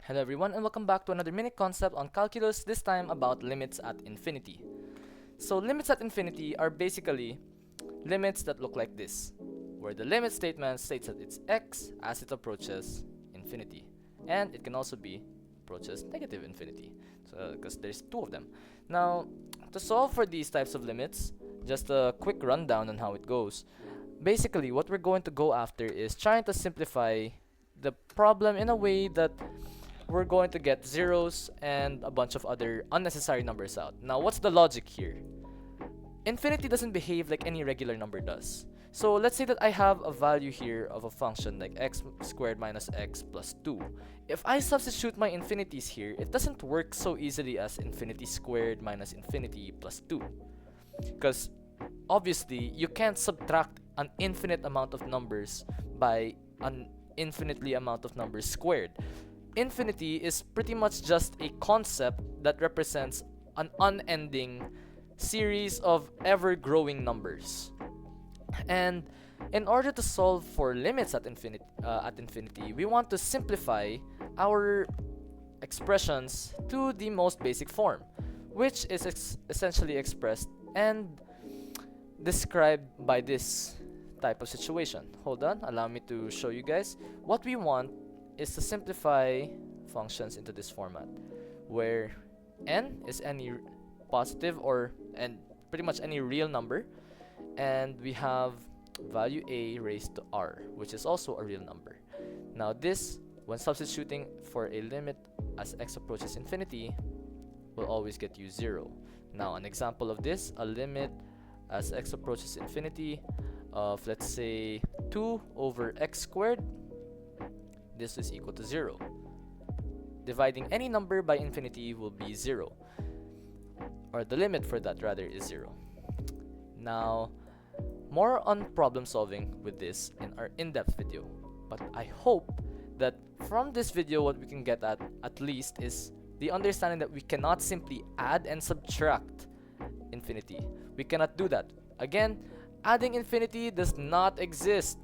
Hello everyone and welcome back to another mini concept on calculus, this time about limits at infinity. So limits at infinity are basically limits that look like this, where the limit statement states that it's x as it approaches infinity. And it can also be approaches negative infinity, so because there's two of them. Now, to solve for these types of limits, just a quick rundown on how it goes. Basically, what we're going to go after is trying to simplify the problem in a way that we're going to get zeros and a bunch of other unnecessary numbers out. Now, what's the logic here? Infinity doesn't behave like any regular number does. So let's say that I have a value here of a function like x squared minus x plus 2. If I substitute my infinities here, it doesn't work so easily as infinity squared minus infinity plus 2. Because obviously, you can't subtract an infinite amount of numbers by an infinitely amount of numbers squared. Infinity is pretty much just a concept that represents an unending series of ever-growing numbers. And in order to solve for limits at infinity, we want to simplify our expressions to the most basic form, which is essentially expressed and described by this type of situation. Hold on, allow me to show you guys. What we want is to simplify functions into this format, where n is any positive and pretty much any real number, and we have value a raised to r, which is also a real number. Now this, when substituting for a limit as x approaches infinity, will always get you 0. Now an example of this, a limit as x approaches infinity of, let's say, 2 over x squared, this is equal to 0. Dividing any number by infinity will be 0, or the limit for that rather is 0. Now, more on problem solving with this in our in-depth video, but I hope that from this video what we can get at least is the understanding that we cannot simply add and subtract infinity. We cannot do that. Again, adding infinity does not exist.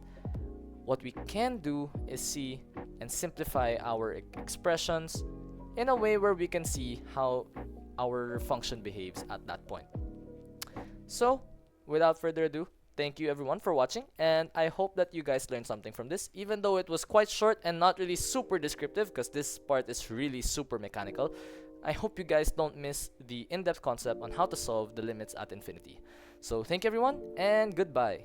What we can do is see and simplify our expressions in a way where we can see how our function behaves at that point. So, without further ado, thank you everyone for watching, and I hope that you guys learned something from this, even though it was quite short and not really super descriptive, because this part is really super mechanical. I hope you guys don't miss the in-depth concept on how to solve the limits at infinity. So thank you everyone, and goodbye.